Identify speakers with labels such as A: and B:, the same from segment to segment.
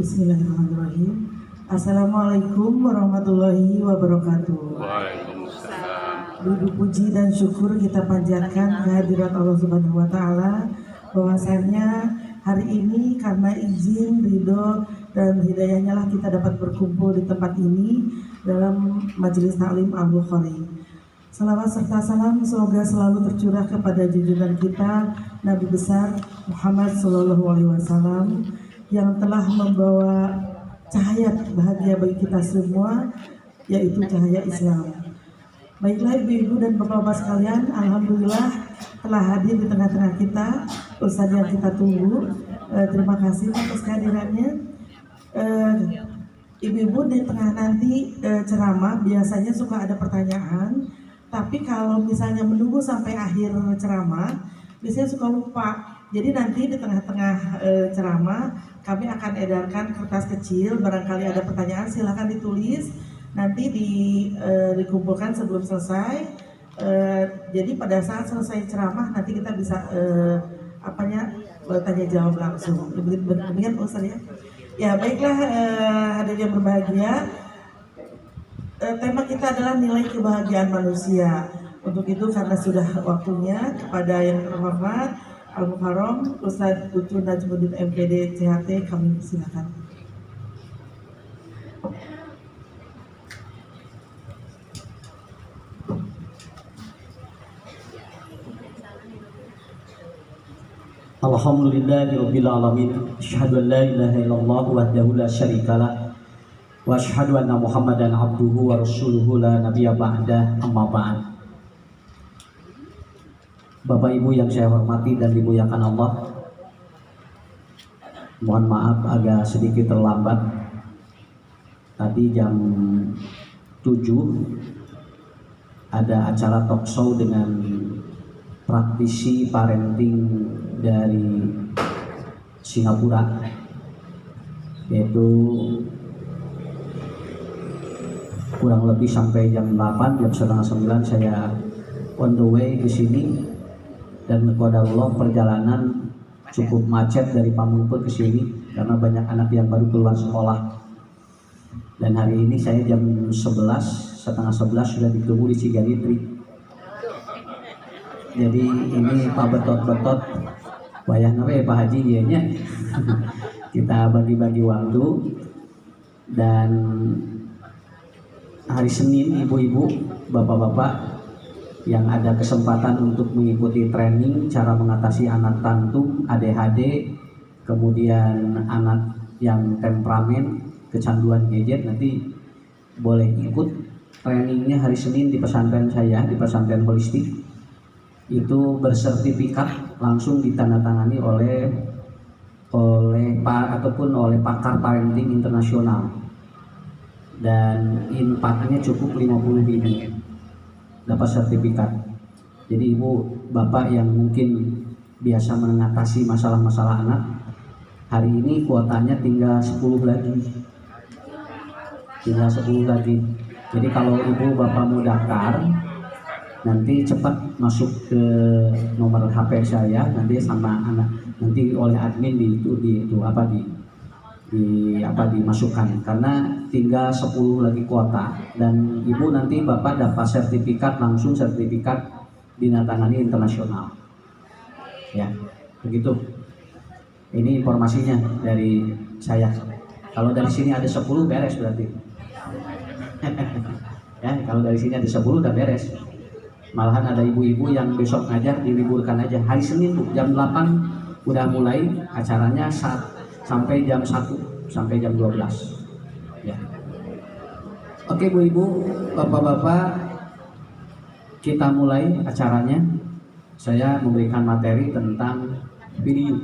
A: Bismillahirrahmanirrahim. Assalamualaikum warahmatullahi wabarakatuh.
B: Waalaikumsalam.
A: Puji puji dan syukur kita panjatkan kehadirat Allah Subhanahu wa taala bahwasanya hari ini karena izin, ridho dan hidayahnya lah kita dapat berkumpul di tempat ini dalam majelis taklim Al-Bukhari. Salawat serta salam semoga selalu tercurah kepada junjungan kita Nabi besar Muhammad Sallallahu Alaihi Wasallam yang telah membawa cahaya bahagia bagi kita semua, yaitu cahaya Islam. Baiklah ibu-ibu dan bapak-bapak sekalian, alhamdulillah telah hadir di tengah-tengah kita Ustadz yang kita tunggu. Terima kasih atas kehadirannya. Ibu-ibu di tengah nanti ceramah biasanya suka ada pertanyaan, tapi kalau misalnya menunggu sampai akhir ceramah biasanya suka lupa. Jadi nanti di tengah-tengah ceramah kami akan edarkan kertas kecil, barangkali ada pertanyaan silahkan ditulis, nanti dikumpulkan sebelum selesai. Jadi pada saat selesai ceramah nanti kita bisa tanya jawab langsung. Demikian Ustaz ya. Ya baiklah, hadirin yang berbahagia, tema kita adalah nilai kebahagiaan manusia. Untuk itu karena sudah waktunya, kepada yang terhormat Al-Mukarram Ustadz Putu Najmuddin MPD CHT kami silakan.
C: Alhamdulillahirabbil alamin. Asyhadu an la ilaha illallah wahdahu la syarikalah wa asyhadu anna Muhammadan abduhu wa rasuluhu la nabiyya ba'da, amma ba'd. Bapak Ibu yang saya hormati dan dimuliakan Allah, mohon maaf agak sedikit terlambat. Tadi jam 7 ada acara talk show dengan praktisi parenting dari Singapura, yaitu kurang lebih sampai jam 8, jam setengah 9 saya on the way ke sini. Dan qadarullah perjalanan cukup macet dari Pamengpeuk ke sini karena banyak anak yang baru keluar sekolah. Dan hari ini saya jam 11, setengah 11 sudah ditunggu di Cigalitri. Jadi ini Pak Betot-Betot wayah nawe Pak Haji dianya. Kita bagi-bagi waktu. Dan hari Senin ibu-ibu, bapak-bapak yang ada kesempatan untuk mengikuti training cara mengatasi anak tantrum, ADHD, kemudian anak yang temperamen, kecanduan gadget, nanti boleh ikut trainingnya hari Senin di pesantren saya, di pesantren holistik. Itu bersertifikat langsung ditandatangani oleh pakar parenting internasional, dan impaknya cukup 50.000 dapat sertifikat. Jadi ibu bapak yang mungkin biasa mengatasi masalah-masalah anak, hari ini kuotanya tinggal 10 lagi. Jadi kalau ibu bapak mau daftar, nanti cepat masuk ke nomor HP saya, nanti sama anak, nanti oleh admin dimasukkan, karena tinggal 10 lagi kuota. Dan ibu nanti bapak dapat sertifikat langsung, sertifikat dinatangani internasional ya, begitu. Ini informasinya dari saya. Kalau dari sini ada 10 beres berarti. Ya, kalau dari sini ada 10 udah beres. Malahan ada ibu-ibu yang besok ngajar diliburkan aja. Hari Senin tuh jam 8 udah mulai acaranya sampai jam 1 sampai jam 12 ya. Oke Bu Ibu, Bapak-bapak, kita mulai acaranya. Saya memberikan materi tentang video.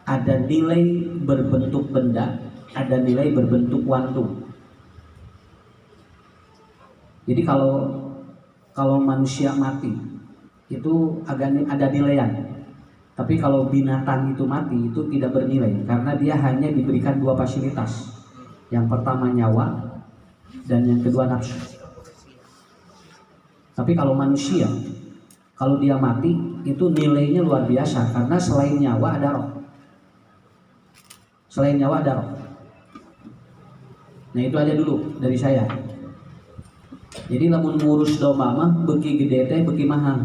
C: Ada nilai berbentuk benda, ada nilai berbentuk wantu. Jadi kalau manusia mati itu ada nilaian. Tapi kalau binatang itu mati itu tidak bernilai, karena dia hanya diberikan 2 fasilitas. Yang pertama nyawa, dan yang kedua nafsu. Tapi kalau manusia, kalau dia mati itu nilainya luar biasa, karena selain nyawa ada roh. Selain nyawa ada roh. Nah itu aja dulu dari saya. Jadi lamun ngurus domba mah beki gede teh beki mahal.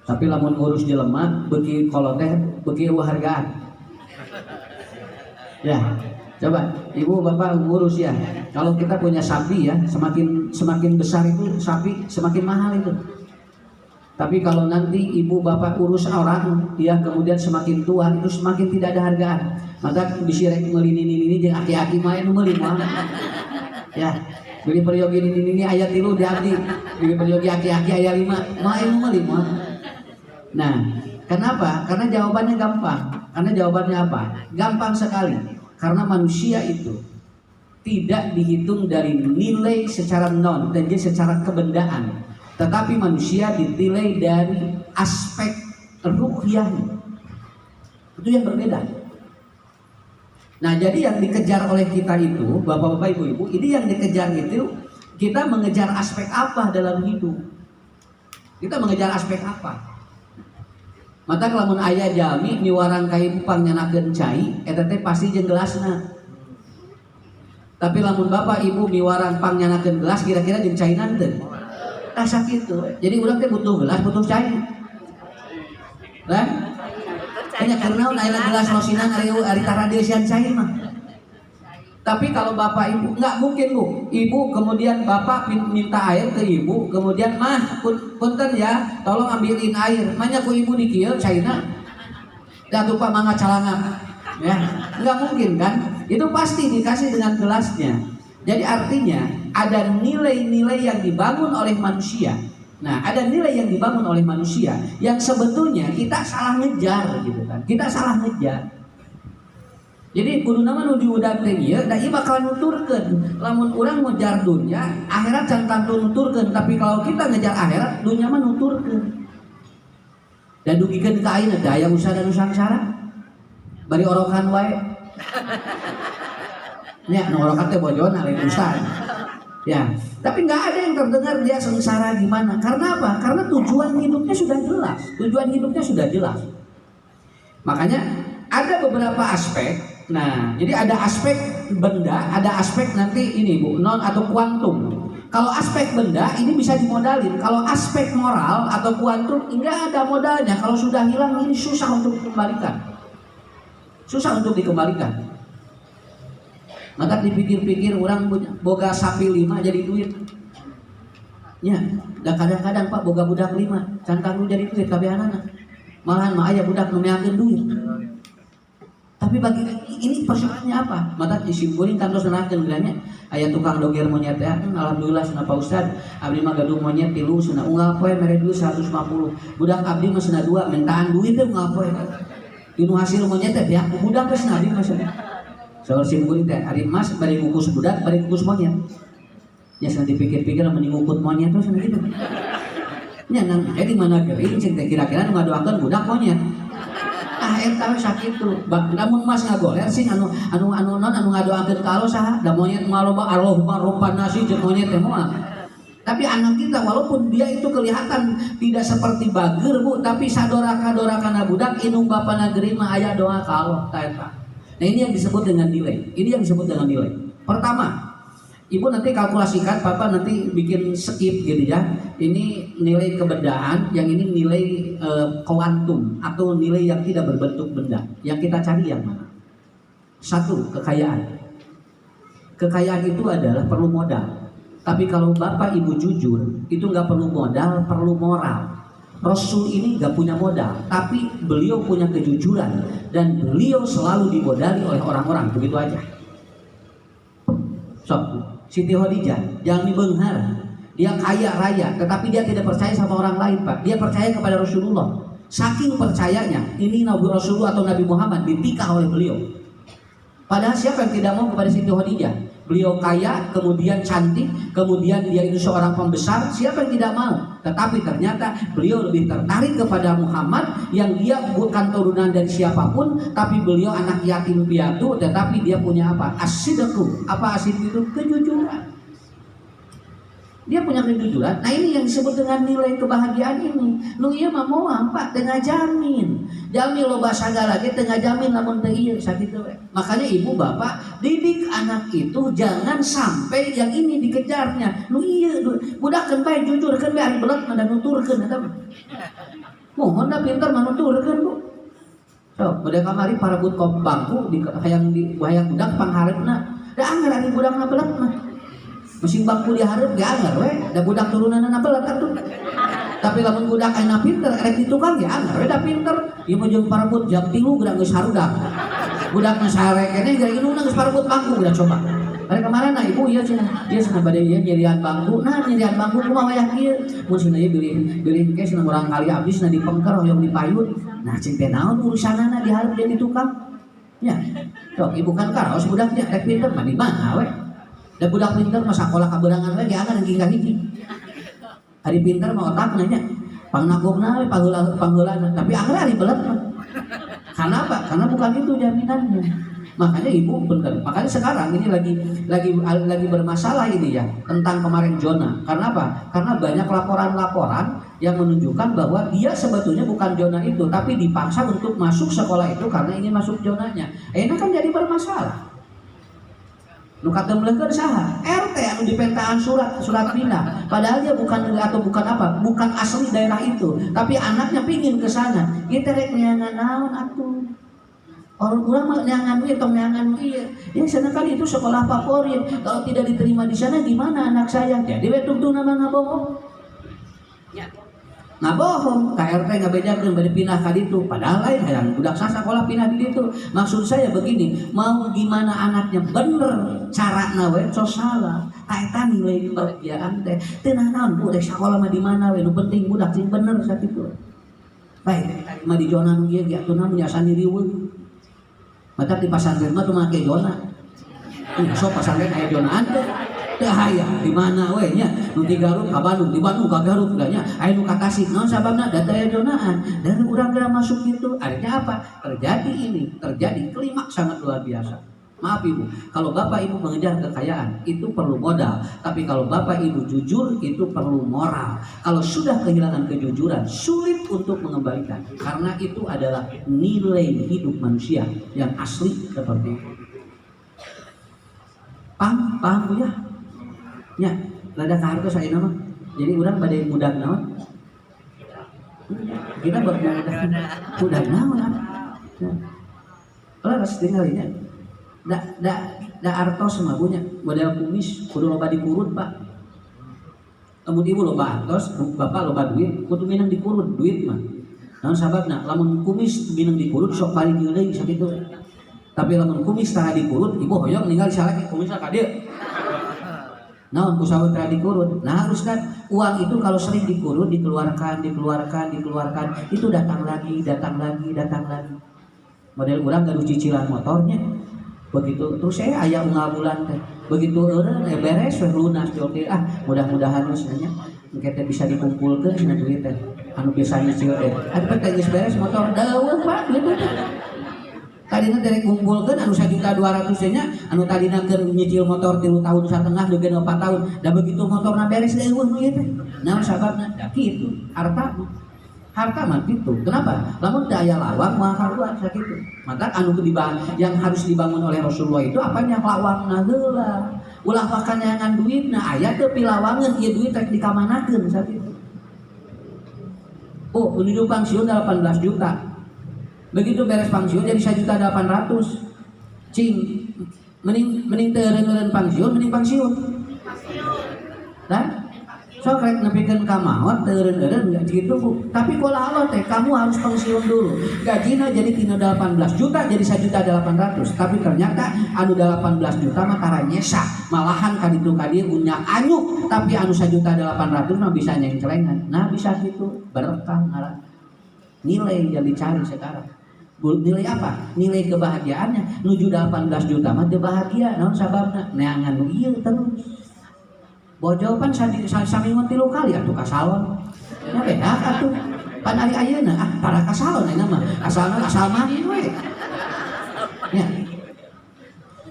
C: Tapi lamun ngurus jelema beki kolot teh beki hargaan. Ya, coba ibu bapak ngurus ya. Kalau kita punya sapi ya, semakin besar itu sapi semakin mahal itu. Tapi kalau nanti ibu bapak urus orang, ya kemudian semakin tua itu semakin tidak ada hargaan. Maka bisirek melini jeung aki-aki main meuli moal. Ya, beli peryogi ini ayat 3 di abdi, beli peryogi aki-aki ayat 5 main meuli moal. Nah, kenapa? Karena jawabannya gampang. Karena jawabannya apa? Gampang sekali. Karena manusia itu tidak dihitung dari nilai secara non dan secara kebendaan. Tetapi manusia dinilai dari aspek ruhiyah. Itu yang berbeda. Nah, jadi yang dikejar oleh kita itu, bapak-bapak, ibu-ibu, ini yang dikejar itu, kita mengejar aspek apa dalam hidup? Kita mengejar aspek apa? Mata lamun aya jami miwarang kayu pangnyanakeun cai, eta teh pasti jeung gelasna. Tapi lamun bapak ibu miwarang pangnyanakeun gelas, kira-kira jeung cainan teu? Tah sakitu. Jadi urang teh butuh gelas, butuh cai. Kan? Hanya karena aya gelas rosinan ari taradeusian cai mah. Tapi kalau bapak ibu nggak mungkin bu, ibu kemudian bapak minta air ke ibu, kemudian mah punten ya, tolong ambilin air. Manya ku ibu di kieu cairna, dan lupa mangga calanga, ya nggak mungkin kan? Itu pasti dikasih dengan gelasnya. Jadi artinya ada nilai-nilai yang dibangun oleh manusia. Nah, ada nilai yang dibangun oleh manusia yang sebetulnya kita salah ngejar gitu kan? Kita salah ngejar. Jadi kudu nama nu diudag teh ieu da ieu bakal nuturkeun. Lamun urang ngejar dunya, akhirat can tantu nuturkeun, tapi kalau kita ngejar akhirat, dunya mah nuturkeun. Dan dugikeun ka ayeuna daya usaha dan usaha bari orokan wae. Nya nu orokan teh bojona lain ustaz. Ya, tapi nggak ada yang terdengar dia sengsara gimana. Karena apa? Karena tujuan hidupnya sudah jelas. Tujuan hidupnya sudah jelas. Makanya ada beberapa aspek. Nah, jadi ada aspek benda, ada aspek nanti ini bu, non atau kuantum. Kalau aspek benda ini bisa dimodalin. Kalau aspek moral atau kuantum enggak ada modalnya. Kalau sudah hilang ini susah untuk dikembalikan. Susah untuk dikembalikan. Maka dipikir-pikir orang boga sapi 5 jadi duit. Ya, dan kadang-kadang Pak boga budak 5, cantang jadi duit kabehanana. Malahan mah aya budak nu meakeun duit. Tapi bagi ini persoalannya apa? Mata disimpulin kan terus nenakeun bilangnya aya tukang doger monyet ya. Alhamdulillah cenah Pak Ustad, abdi mah gaduh monyet 3 cenah unggal poe mere duit 150. Budak abdi mah cenah 2 mentaan duit teh unggal poe. Dinu hasil monyet teh pihak budak geus nabi mah cenah. Soal simpulin teh ari mas bari ngukus budak, bari ngukus monyet. Ya cenah dipikir-pikir mending ngukut monyet terus cenah gitu. Nya nang di mana geuring cing teh kira-kira nu ngadoakeun budak monyet. Ah eta we sakitu. Lamun mas ngagoler sing anu ngadoakeun ka Allah saha? Da monyet mah loba Allahumma rabban nasi jeung monyet teh moal. Tapi anak kita walaupun dia itu kelihatan tidak seperti bager bu, tapi sadoraka-dorakana budak inung bapana geuring mah aya doa ka Allah ta eta. Nah ini yang disebut dengan nilai. Ini yang disebut dengan nilai. Pertama, ibu nanti kalkulasikan, papa nanti bikin skip gitu ya. Ini nilai kebendaan, yang ini nilai kuantum atau nilai yang tidak berbentuk benda. Yang kita cari yang mana? 1, kekayaan. Kekayaan itu adalah perlu modal. Tapi kalau bapak ibu jujur, itu nggak perlu modal, perlu moral. Rasul ini nggak punya modal, tapi beliau punya kejujuran dan beliau selalu dimodali oleh orang-orang, begitu aja. Siti Khadijah jangan dibenghar, dia kaya raya, tetapi dia tidak percaya sama orang lain pak, dia percaya kepada Rasulullah. Saking percayanya, ini Nabi Rasulullah atau Nabi Muhammad ditikah oleh beliau. Padahal siapa yang tidak mau kepada Siti Khadijah? Beliau kaya, kemudian cantik, kemudian dia itu seorang pembesar, siapa yang tidak mau? Tetapi ternyata beliau lebih tertarik kepada Muhammad yang dia bukan turunan dari siapapun, tapi beliau anak yatim piatu, tetapi dia punya apa? As-sidqu. Apa as-sidqu itu? Kejujuran. Dia punya kejujuran. Nah ini yang disebut dengan nilai kebahagiaan ini. Nu ieu mah moal Pak teu ngajamin. Jami loba sagala ge teu ngajamin lamun teu ieu sakitu we. Makanya ibu bapak didik anak itu jangan sampai yang ini dikejarnya. Nu ieu budakeun bae jujurkeun bae ari belet mah da nuturkeun eta mah. Mohon da pinter mah nuturkeun Bu. So, bade kamari parebut kop bangku di hayang budak pangharepna. Da anggar ari budakna belet mah. Mesin bangku diharap ge anger we, da budak turunanna belet atuh. Tapi lamun budak aya pinter rek ditukang ge anger we da pinter. Ieu mah jeung parebut jam 3 geura geus harudak. Budakna sare keneh geura indungna geus parebut bangku udah coba. Mereka kemarin nah ibu ieu cenah, ieu cenah bade ieu nyerian bangku. Nah nyerian bangku kumaha wayah kieu? Mun cenah ieu bilih ke cenah urang kali abis na dipengker hoyong dipayun. Nah cing teh naon urusanana diharap dia ditukang? Ya. Sok ibu kan karaos budaknya rek pinter mah di mana we? Da budak pinter mah sakola kaberangan we ge akan engking ka hiji. Ari pinter mah otakna nya. Pangnagokna we pangheulana, tapi akhirnya ari belet mah. Karena apa? Karena bukan itu jaminannya. Makanya ibu bener. Makanya sekarang ini lagi bermasalah ini ya tentang kemarin zona. Karena apa? Karena banyak laporan-laporan yang menunjukkan bahwa dia sebetulnya bukan zona itu, tapi dipaksa untuk masuk sekolah itu karena ingin masuk zonanya. Ini kan jadi bermasalah. Nu katemlekeun saha? RT anu dipentaan surat pindah. Padahal dia bukan apa? Bukan asli daerah itu, tapi anaknya pingin ke sana. Ieu teh rek neangan naon atuh? Orang urang mah neangan ieu tong neangan ieu. Ya sana kan itu sekolah favorit. Kalau tidak diterima di sana gimana anak saya? Jadi we tungtungna mah ngabohong. Ya. Ngabohong, KRT ngabejakeun bade pindah ka ditu, padahal lain hayang budak sakola pindah di ditu. Maksud saya begini, mau gimana anaknya bener carana we tos salah. Eta nilai kebahagiaan teh teu naon Bu dek sakola mah di mana we, nu penting budak sing bener sakitu. Baik, mah di zona nu ieu ge atuh nya sandiri we. Mata di pasantren mah teu make zona. So pasantren aya zonaan teh. Hayang di mana we nya nu di Garut ka Bandung, di Bandung ka Garut da nya aya nu ka Tasik. Naon sababna da teu aya zonaan dan urang geura masuk gitu. Artinya apa? Terjadi klimaks sangat luar biasa. Maaf Ibu, kalau Bapak Ibu mengejar kekayaan itu perlu modal, tapi kalau Bapak Ibu jujur itu perlu moral. Kalau sudah kehilangan kejujuran sulit untuk mengembalikan karena itu adalah nilai hidup manusia yang asli seperti itu. Paham Bu ya? Ya, rada kahartos saya nama. Jadi orang badai mudah naon. Kita mudah naon. Kalau harus tinggalnya, da artos mah punya model kumis, kudu loba dikurut Pak. Lamun ibu loba artos, bapak loba duit, kudu minang dikurut duit mah. Naon sababna? Lamun kumis minang dikurut sok paling deui sakitu. Tapi lamun kumis tah dikurut, ibu hoyong ninggal salaki kumisna ka dieu. Naon kusaha teh dikurut. Nah harus kan uang itu kalau sering dikurut dikeluarkan itu datang lagi. Model urang gaduh cicilan motornya. Begitu terus saya aya unggal bulan teh. Begitu eureun beres we lunas joge mudah-mudahan nya engke teh bisa dikumpulkeun cenah duit teh. Anu biasa nyicil teh. Atuh teh geus beres motor daeuh Pak gitu. Tadina derek ngumpulkeun anu 1.200.000 nya, anu tadina keur nyicil motor 3 tahun satengah deugeun 4 tahun. Da begitu motorna beres deui nu ieu teh. Naon sababna? Da kitu, harta mah kitu. Kenapa? Lamun teu aya lawang moal kaluar sakitu. Maka anu yang harus dibangun oleh Rasulullah itu apanya? Lawangna heula. Ulah pakanyangan duitna aya teu pilawangeun ieu duit rek dikamanakeun sakitu. Oh, menuju pensiun 18 juta. Begitu beres pensiun jadi 1.800.000. Cing, mending teureun pensiun mending pensiun. Dan sok rek nepikeun ka maot teureun enggak gitu Bu. Tapi kalau Allah teh kamu harus pensiun dulu. Gajina jadi tina 18 juta jadi 1.800.000. Tapi ternyata anu 18 juta mah karanyesa. Malahan ka ditu ka dieu unyak anyuk, tapi anu 1.800.000 mah bisa nyengcelengan. Nah bisa gitu berkah ngaran. Nilai yang dicari sekarang. Nilai apa? Nilai kebahagiaannya nuju 18 juta mah teu bahagia. Naon sababna? Neangan nu ieu terus. Bojopan sami ngon 3 kali atuh ka salon. Nya beda atuh. Pan ari ayeuna para ka salon ayeuna mah. Asal mani we. Ya.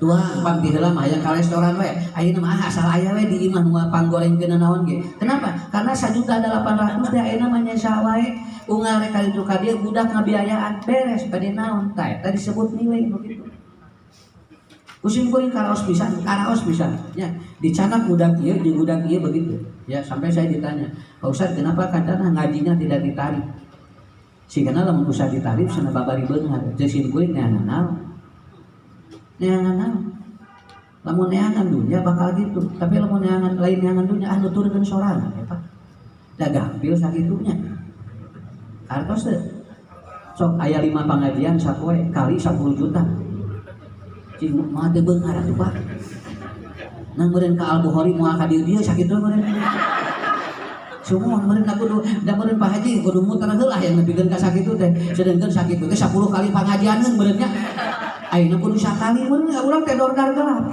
C: Tuang pang di dalam hayang ka restoran we. Ayeuna mah asal aya we di imah nu panggorengkeun naon ge. Kenapa? Karena 1.800.000 teh ayeuna mah nya sawae unggal rek ka ditu ka dieu budak ngabiayaan beres bade naon tah eta disebut nilai begitu. Kusim kuring karaos pisan nya dicanak budak ieu jeung budak ieu begitu. Ya sampai saya ditanya, "Pak Ustaz, kenapa kadang ngajinya tidak ditarik?" Sehingga lamun usah ditarik sana babari beungar. Jeung kuring neangan naon? Neangan naon? Lamun neangan dunya bakal gitu, tapi lamun neangan lain neangan dunya nuturkeun sorangan eta. Da gampil sakitunya. Kartos teh. Sok aya 5 pengajian sapoe kali 10 juta. Cing mah teu beungar atuh Pak. Nah meureun ka Al-Bukhari moal ka dieu sakitu meureun. Semua meureun aku da meureun Pak Haji kudu muter heula yang nepikeun ka sakitu teh. Sedengkeun sakitu teh 10 kali pengajianeun meureun nya. Ayeuna kudu sakali mun urang teh dordar gelap.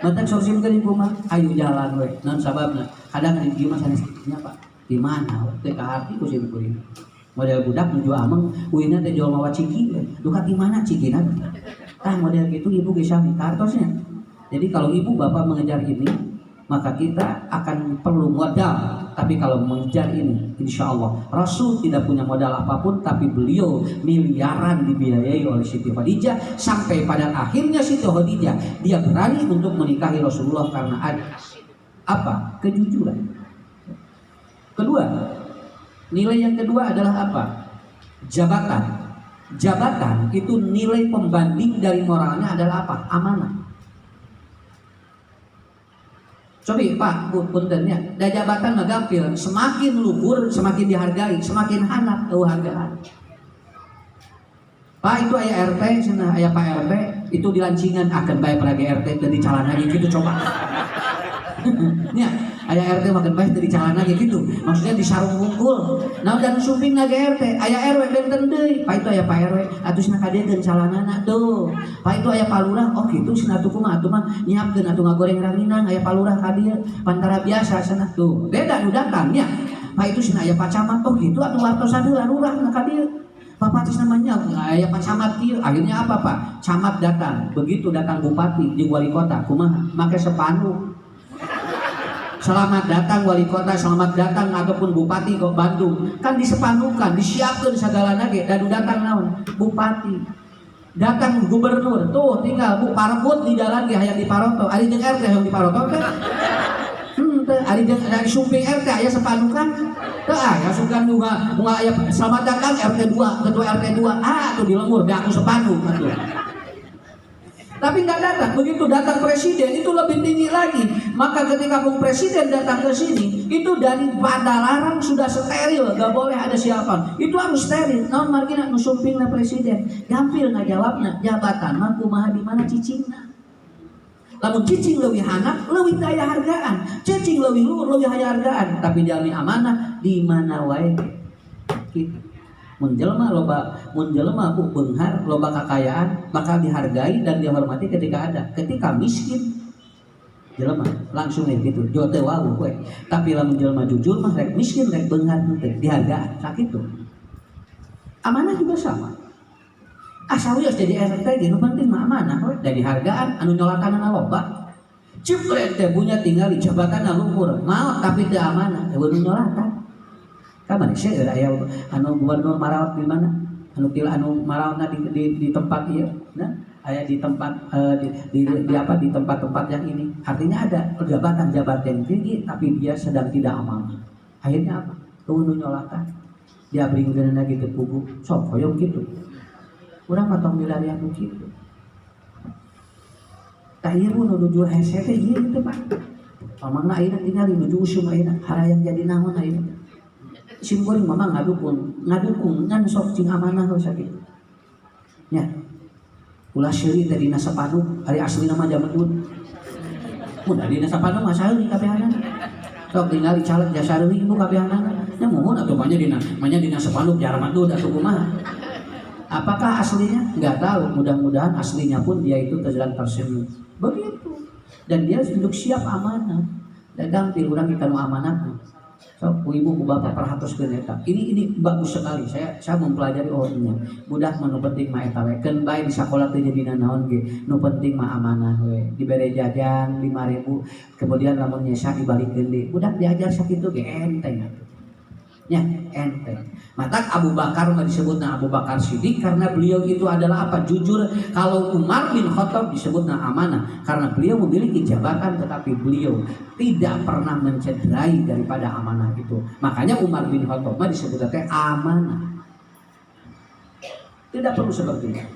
C: Mantan sorsimkeun ieu mah ayo jalan we. Naon sababna? Kadang di dieu mah sanes nya Pak. Di mana? Teh ka hati ku sim kuring. Model budak nuju ameng uina teh jual mawa ciki we. Duka di mana cikina? Tah model gitu ibu ge sami kartosnya. Jadi kalau ibu bapak mengejar ini, maka kita akan perlu modal. Tapi kalau mengejar ini, insya Allah Rasul tidak punya modal apapun, tapi beliau miliaran dibiayai oleh Siti Khadijah. Sampai pada akhirnya Siti Khadijah dia berani untuk menikahi Rasulullah karena ada apa? Kejujuran. Kedua, nilai yang kedua adalah apa? Jabatan. Jabatan itu nilai pembanding dari moralnya adalah apa? Amanah. Coba Pak, puntennya, da jabatan mah gampil, semakin luhur semakin dihargai, semakin hanap hargaan. Pak itu aya RT, cenah aya Pak RT, itu dilancingan akan bae peragi RT dan dicalana gitu coba. Nya, aya RT makan bae teu dicalana gitu. Maksudnya di sarung hungkul. Naon dan suping na RT, aya RW benten deui. Pak itu aya Pak RW, atuh cenah ka dieu geun calanana tuh. Pak itu aya Pak Lurah, oh kitu cenah atuh kumaha atuh mah nyiapkeun atuh ngagoreng ranginang aya Pak Lurah ka dieu. Pantara biasa cenah tuh. Beda nu datang nya. Pak itu cenah aya Pak Camat, oh kitu atuh wartosan heula lurah na ka dieu. Bapak atas namanya aya Pak Camat kieu. Akhirnya apa Pak? Camat datang. Begitu datang bupati di wali kota, kumaha? Make sepanduk. Selamat datang wali kota, selamat datang ataupun bupati ke Bandung. Kan disepandukan, disiapkan segala nage. Dan datang naon? Bupati. Datang gubernur. Tuh tinggal Bu Parput di jalan ge hayang di Paroto. Ari jeung RT hayang di Paroto teh. Teh ari jeung dari sumping RT aya sepandukan. Teu aya sugan juga bunga aya selamat datang RT 2, ketua RT 2. Ah tuh di lembur da aku sepanduk atuh. Tapi nggak datang, begitu datang presiden itu lebih tinggi lagi. Maka ketika Bung Presiden datang ke sini, itu dari Padalarang sudah steril, nggak boleh ada siapa. Itu harus steril. Naon margina nusumpingna presiden, gampil ngajawabna jabatan mah kumaha di mana cicingna. Lamun cicing leuwih hanap, leuwih daya hargaan. Cicing leuwih luhur, leuwih daya hargaan. Tapi jalmi amanah di mana wae. Gitu. Mun jelema bu beunghar loba kakayaan bakal dihargai dan dihormati ketika ada. Ketika miskin jelema langsung gitu jo teu wau we. Tapi lamun jelema jujur mah rek miskin rek beunghar teh dihargaan sakitu. Amanah juga sama. Asal wios jadi RT ge nu penting mah amanah we da dihargaan anu nyolatanana loba. Cipret teh punya tinggal di jabatanna luhur, maot tapi teu amanah teu nyolatan. Kapan sih aya anu gubernur marawat di mana? Anu kila anu marawatna di tempat ieu, nah aya di tempat di apa di tempat-tempat yang ini. Artinya ada jabatan tinggi tapi dia sedang tidak amanah. Akhirnya apa? Kudu nyolatan. Dia bringkeun gitu pugu, sok hoyong gitu. Urang mah tong milarian nu kitu. Tah ieu nu nuju hese teh ieu teh Pak. Pamangna ayeuna tinggal nuju usum ayeuna, harayang jadi naon ayeuna. Simkuring mama ngadukung ngan sok cing amanah we sakitu. Nya. Ulah seuri teh dina sapanuk, ari aslina mah jamedun. Mun dina sapanuk mah saeuli kabehanana. Sok tinggal caleg jasa leuwih ibu kabehanana. Nya mumun atuh manya dina sapanuk jarmadun atuh kumaha. Apakah aslinya? Enggak tahu. Mudah-mudahan aslinya pun dia itu sedang tersenyum. Begitu. Dan dia untuk siap amanah. Dan gampil urang kita nu amanah. So, ibu bapak perhatuskeun eta. Ini bagus sekali. Saya mempelajari ini. Budak mah nu penting mah eta we. Keun bae di sakola teh jadi naon ge. Nu penting mah amanah we. Dibere jajan 5.000, kemudian lamun nyesa dibalikeun deui. Budak diajar sakitu ge enteng atuh. Ya, enteng. Mata Abu Bakar mah disebutna Abu Bakar Siddiq karena beliau itu adalah apa? Jujur. Kalau Umar bin Khattab disebutna amanah karena beliau memiliki jabatan tetapi beliau tidak pernah mencederai daripada amanah itu. Makanya Umar bin Khattab mah disebutna teh amanah. Tidak perlu seperti itu.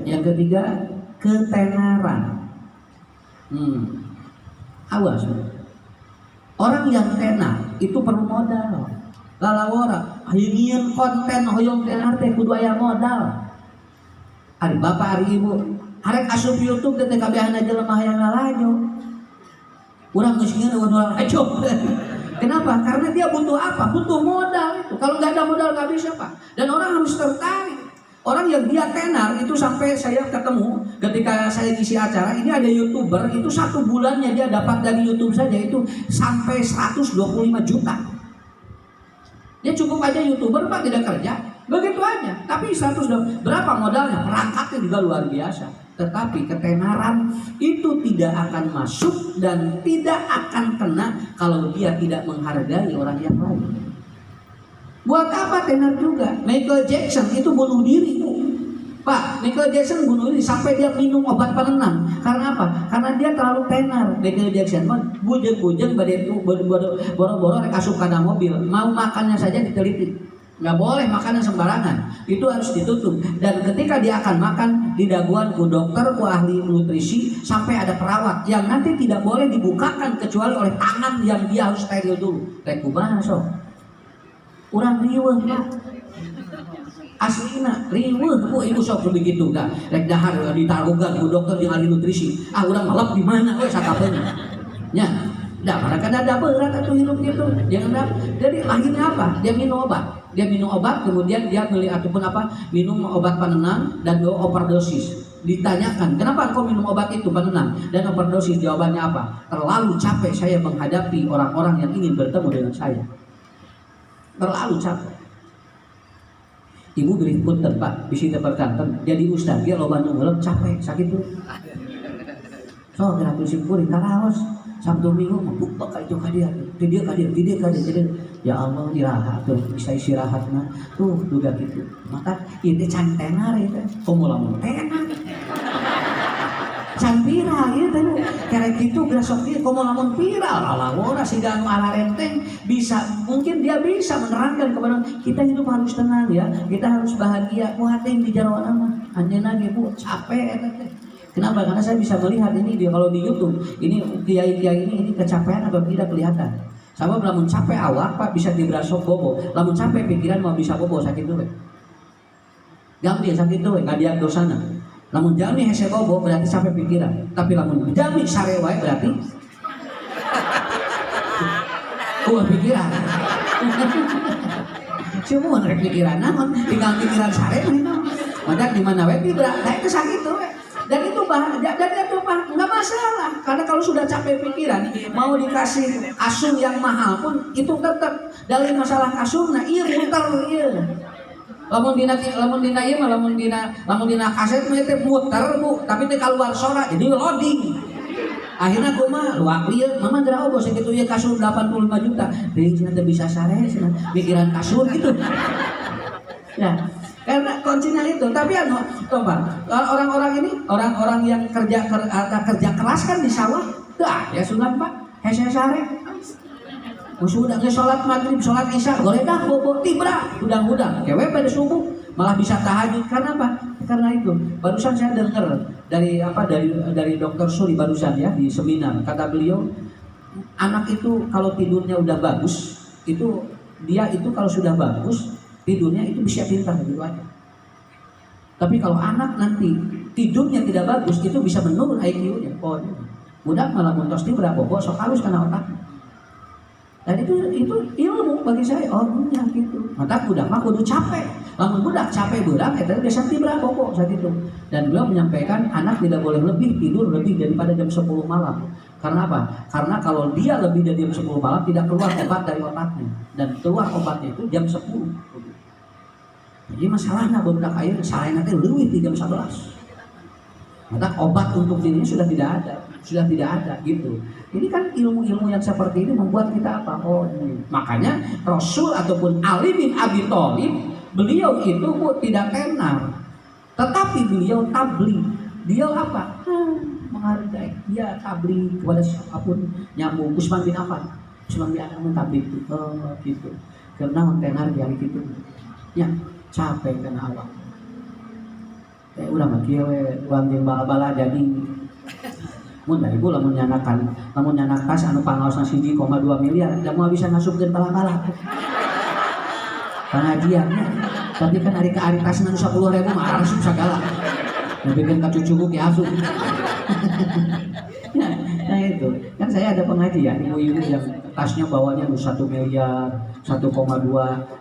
C: Yang ketiga ketenaran. Awas. Orang yang tenar itu perlu modal. Lalawora, ingin konten hoyong tenar teh kudu aya modal. Ari bapak, ari ibu, arek asup YouTube teh kabehana jelema hayang ngalajo. Urang geus ngeureun modal lajo. Kenapa? Karena dia butuh apa? Butuh modal itu. Kalau nggak ada modal nggak bisa Pak. Dan orang harus tertarik. Orang yang dia tenar itu sampai saya ketemu ketika saya ngisi acara ini ada YouTuber itu 1 bulannya dia dapat dari YouTube saja itu sampai 125 juta. Dia cukup aja YouTuber Pak, tidak kerja, begitu aja. Tapi 100 berapa modalnya? Perangkatnya juga luar biasa. Tetapi ketenaran itu tidak akan masuk dan tidak akan kena kalau dia tidak menghargai orang yang lain. Buat apa tenar juga? Michael Jackson itu bunuh diri, Pak. Michael Jackson bunuh diri sampai dia minum obat penenang. Karena apa? Karena dia terlalu tenar. Michael Jackson bujeng-bujeng badai itu boro-boro rek asup kana mobil. Mau makannya saja diteliti. Nggak boleh makanan sembarangan. Itu harus ditutup. Dan ketika dia akan makan didaguan ku dokter, ku ahli nutrisi, sampai ada perawat yang nanti tidak boleh dibukakan kecuali oleh tangan yang dia harus steril dulu. Rek kumaha sok? Urang riweuh Pak. Aslina riweuh ku ibu sok begitu dah. Rek dahar ditarugan ku dokter jeung ahli nutrisi. Urang malap di mana we sakapeung. Nya, da mereka ada berat atuh hidup gitu. Jangan jadi akhirnya apa? Dia minum obat. Kemudian dia beli ataupun apa? Minum obat penenang dan overdosis. Ditanyakan, kenapa kau minum obat itu penenang dan overdosis? Jawabannya apa? Terlalu capek saya menghadapi orang-orang yang ingin bertemu dengan saya. Terlalu capek. Ibu beli punten Pak, bisi teperkanten. Jadi ustaz dia loba nu ngeuleuh capek sakitu. So gratusin kuring karaos. Sabtu Minggu mabuk ka itu ka dia. Di dia. Ya Allah iraha tuh bisa istirahat mah. Tuh duga kitu. Maka ieu teh can tenar ieu teh. Komo lamun tenar. Can viral ieu teh. Karek kitu geus sok ieu komo lamun viral. Alawora siga anu ala renteng bisa mungkin dia bisa menerangkan kepada kita hidup harus tenang ya. Kita harus bahagia. Kuating di jarawana mah. Anjeunna ge Bu capek eta teh. Kenapa? Karena saya bisa melihat ini kalau di YouTube ini kiai-kiai ini kecapean atau tidak kelihatan. Sama lamun capek awak Pak bisa diberasok bobo. Lamun capek pikiran mau bisa bobo sakit tuh. Gambil sakit tuh nggak diagnosana. Lamun jami hese bobo berarti capek pikiran. Tapi lamun jami sare wae berarti pikiran. Semua rek pikiran naon tinggal pikiran sare mah. Madak di mana wae berarti itu sakit tuh. Dan itu nggak masalah karena kalau sudah capek pikiran mau dikasih kasur yang mahal pun itu tetap dari masalah kasur. Nah iya muter iya lamun dina kaset mah teh muter Bu tapi teh keluar suara jadi loading akhirnya kumaha luak lieu mama gerah bos kitu ya kasur 85 juta deui cenah teh bisa sare cenah pikiran kasur gitu ya. Karena kuncinya itu, tapi coba orang-orang ini, orang-orang yang kerja keras kan di sawah, ya sunat Pak, hese sare, sudah nggak sholat maghrib, sholat isya, boleh dah bobo tibra, udang-udang, kewe pada subuh, malah bisa tahajud, karena apa? Karena itu, barusan saya dengar dari Dokter Suri barusan ya di seminar, kata beliau, anak itu kalau tidurnya udah bagus, itu dia itu kalau sudah bagus tidurnya itu bisa pintar gitu aja. Tapi kalau anak nanti tidurnya tidak bagus itu bisa menurun IQ-nya. Oh, budak malah muntos di berapa sok halus karena otak. Dan itu ilmu bagi saya. Oh iya gitu. Mata budak mah kudu capek. Lamun budak capek budak eta biasa ti berapa saat itu. Dan beliau menyampaikan anak tidak boleh tidur lebih daripada jam 10 malam. Karena apa? Karena kalau dia lebih dari jam 10 malam tidak keluar obat dari otaknya, dan keluar obatnya itu jam 10. Jadi masalahnya beuntak air sarena teh leuwih di jam 11. Maka obat untuk dirinya sudah tidak ada gitu. Ini kan ilmu-ilmu yang seperti ini membuat kita apa? Oh, ini. Makanya Rasul ataupun Ali bin Abi Thalib, beliau itu tidak tenar, tetapi beliau tabligh. Beliau apa? Menghargai. Dia tabligh kepada siapapun nyambung. Utsman bin Affan tabligh itu. Oh, gitu. Karena tenar di hari itu. Ya, capek karena awak. Udah mah kieu we uang jeung bala-bala jadi mun dari gua lamun nyanak tas anu pangaosna 1,2 miliar da moal bisa ngasupkeun bala-bala pengajiannya. Tapi kan ari ka ari tasna 10.000 mah asup sagala nepikeun ka cucuku ki asup. Nah itu kan saya ada pengajian ibu-ibu yang tasnya bawanya 1 miliar 1,2,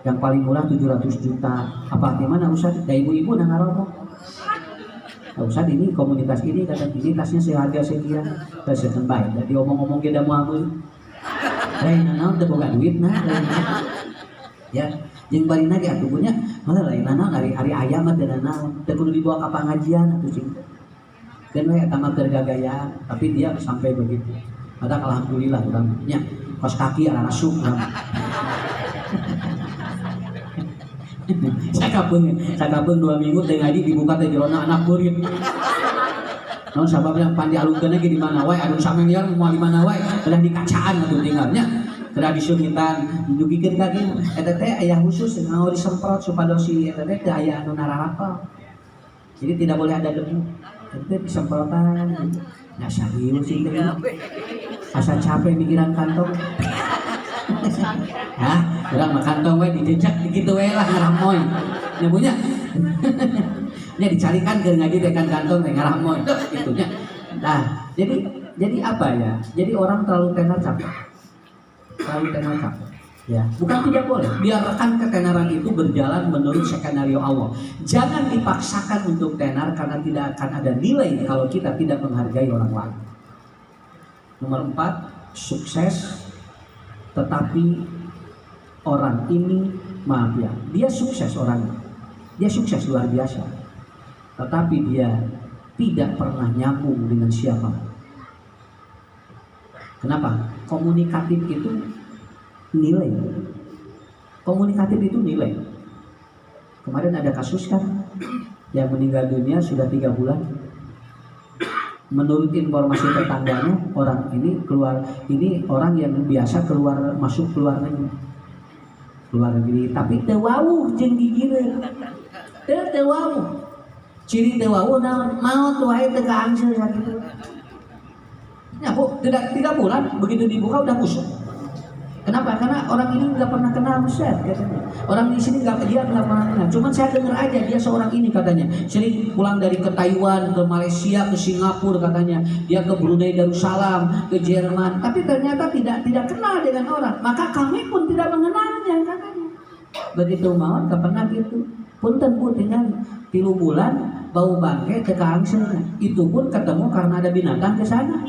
C: yang paling murah 700 juta. Apa gimana Ustaz? Da ibu-ibu nang ngarokok. Ustaz ini komunitas ini kata ini tasnya seharga sekian, saya baik. Jadi omong-omong kita mau apa? Lain naon teu boga duit nah. Ya, jeung bari nage atuh punya, malah lain naon hari ayam mah teu naon, teu kudu dibawa ka pengajian atuh cing. Keun we eta mah gaya, tapi dia sampai begitu. Maka alhamdulillah urang nya kos kaki ala rasuk urang. Sakapeung 2 minggu teh ngaji dibuka teh jerona anak murid. Naon sababna pandi alungkeun ge di mana wae anu samenian moal di mana wae udah dikacaan atuh tinggalnya. Teu disugitan dugikeun ka kieu eta teh aya khusus ngao disemprot supados si eta teh teu aya anu nararapal. Jadi tidak boleh ada debu. Itu disemprotan. Nah serius sih teh. Asa capek mikiran kantong. Hah, urang mah kantong we dijejak dikitu we lah ngaramoy. Nya punya. Nya dicarikan ke ngaji teh kan kantong teh ngaramoy gitu nya. Nah, jadi apa ya? Jadi orang terlalu tenar capek. Ya, bukan tidak boleh. Biarkan ketenaran itu berjalan menurut skenario Allah. Jangan dipaksakan untuk tenar karena tidak akan ada nilai kalau kita tidak menghargai orang lain. Nomor 4, sukses tetapi orang ini maaf ya, dia sukses orangnya, dia sukses luar biasa, tetapi dia tidak pernah nyambung dengan siapa. Kenapa? Komunikatif itu nilai. Komunikatif itu nilai. Kemarin ada kasus kan yang meninggal dunia sudah 3 bulan. Menurut informasi tetangganya, orang ini orang yang biasa masuk keluar negeri, tapi teu wawuh jeung gigireun. Teu wawuh. Ciri teu wawuh naon? Maot wae teu kaangseul sakitu. Ya, Bu, tidak 3 bulan begitu dibuka udah busuk. Kenapa? Karena orang ini nggak pernah kenal Ustaz katanya. Orang di sini nggak pernah kenal. Cuman saya dengar aja dia seorang ini katanya. Sering pulang dari ke Taiwan, ke Malaysia, ke Singapura katanya. Dia ke Brunei Darussalam, ke Jerman. Tapi ternyata tidak kenal dengan orang. Maka kami pun tidak mengenalnya katanya. Begitu mau nggak pernah gitu. Punten Bu tinggal 3 bulan bau bangke ke kaangseulna. Itu pun ketemu karena ada binatang ke sana.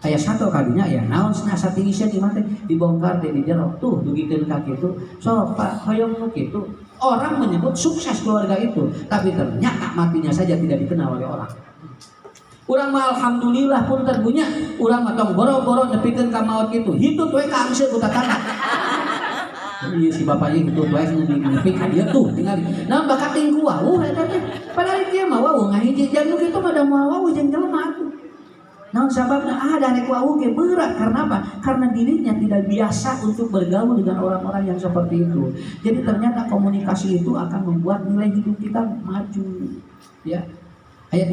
C: Aya satu kalinya ya naon asa tinggisnya di mata dibongkar di jero tuh dugikeun ka kitu sok Pak hoyong nu kitu. Orang menyebut sukses keluarga itu, tapi ternyata matinya saja tidak dikenal oleh orang. Urang mah alhamdulillah pun terbunya urang mah tong boro-boro nepikeun ka maot kitu hitut we ka angseul ku tatana. Iya si bapaknya gitu tuh nepi ka dieu tuh tinggal naon bakat tinggu wawuh eta teh padahal ieu mah wawuh ngahiji jangan kitu mah da moal wawuh jeung jelema atuh. Nah sebabnya dari wawuh ge berat karena apa? Karena dirinya tidak biasa untuk bergaul dengan orang-orang yang seperti itu. Jadi ternyata komunikasi itu akan membuat nilai hidup kita maju. Ya, aya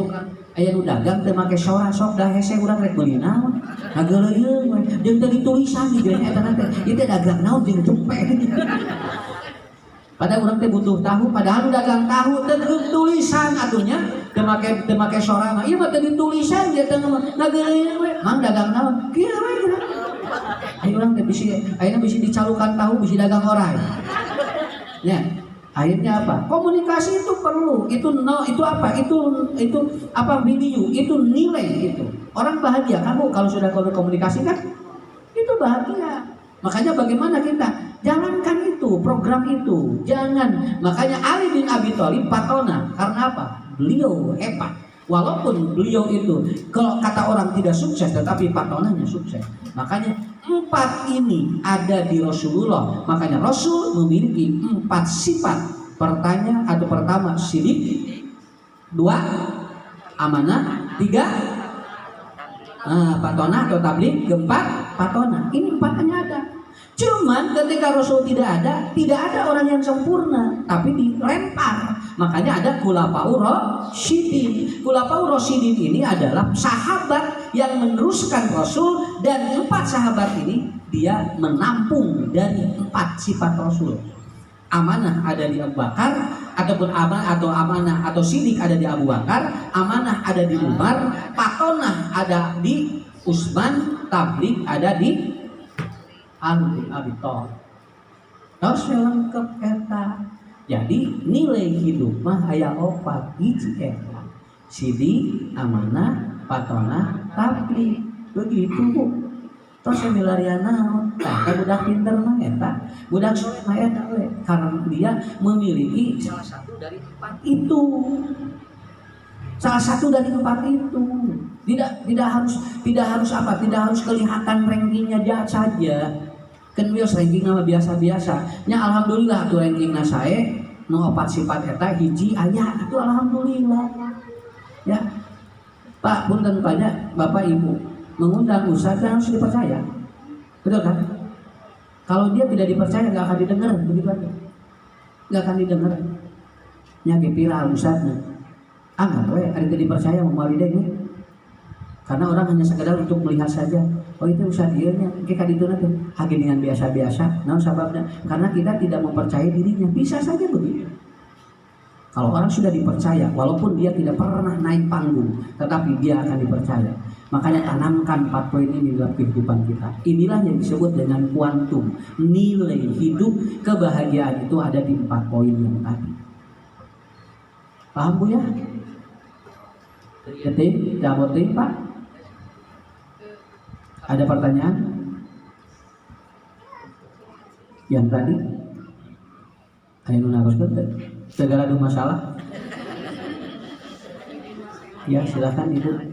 C: nu dagang teu make sora sok da hese urang rek meuli naon. Ngageuleuyeun we. Jeung teu ditulisan di geus eta teh. Ieu teh dagang naon jeung cepet. Padahal urang teh butuh tahu, padahal dagang tahu teu tulisan atunya. Teu make sora mah ieu mah teu ditulisan dia teh ngageuleuyeun we. Mang dagang naon? Kieu we. Ayo urang teh bisi ayeuna bisi dicalukan tahu bisi dagang orai. Ya. Akhirnya apa? Komunikasi itu perlu. Itu no, itu apa? Itu apa video? Itu nilai itu. Orang bahagia. Kamu kalau sudah komunikasi kan itu bahagia. Makanya bagaimana kita jalankan itu, program itu. Jangan. Makanya Ali bin Abi Thalib patona. Karena apa? Beliau hebat. Walaupun beliau itu kalau kata orang tidak sukses, tetapi patonanya sukses. Makanya 4 ini ada di Rasulullah. Makanya Rasul memiliki 4 sifat. Pertama syirik, 2 amanah, 3 patona atau tabligh, 4 patona. Ini 4-nya ada. Cuman ketika Rasul tidak ada orang yang sempurna, tapi dilempar. Makanya ada Khulafaur Rasyidin. Khulafaur Rasyidin ini adalah sahabat yang meneruskan Rasul, dan 4 sahabat ini dia menampung dari 4 sifat Rasul. Amanah ada di Abu Bakar, ataupun amanah atau syirik ada di Abu Bakar, amanah ada di Umar, patonah ada di Utsman, tabligh ada di Ali bin Abi Thalib. Terus lengkap eta. Jadi nilai hidup mah aya 4 hiji eta. Syirik, amanah, patonah, tabligh. Begitu Bu. Terus milarian naon? Tah budak pinter mah eta, budak soleh mah eta we. Karena dia memiliki salah satu dari 4 itu. Salah satu dari 4 itu. Tidak harus apa? Tidak harus kelihatan rankingnya jahat saja. Kan bios ranking mah biasa-biasa. Nya alhamdulillah tuh rankingna sae nu 4 sifat eta hiji aya itu alhamdulillah. Ya. Pak punten banyak Bapak Ibu mengundang ustaz harus dipercaya. Betul kan? Kalau dia tidak dipercaya nggak akan didengar begitu aja. Nggak akan didengar. Nya ge viral ustazna. Anggap we ari teu dipercaya memalide ini. Karena orang hanya sekedar untuk melihat saja. Oh itu ustaz ieu nya engke ka ditu teh hage dengan biasa-biasa. Naon sababna? Karena kita tidak mempercayai dirinya. Bisa saja begitu. Kalau orang sudah dipercaya, walaupun dia tidak pernah naik panggung, tetapi dia akan dipercaya. Makanya tanamkan 4 poin ini dalam kehidupan kita. Inilah yang disebut dengan kuantum. Nilai hidup kebahagiaan itu ada di 4 poin yang tadi. Paham Bu ya? Ketik, jabotin Pak. Ada pertanyaan? Yang tadi? Ayo nunaroskeun teh. Segala ada masalah? Ya silakan Ibu.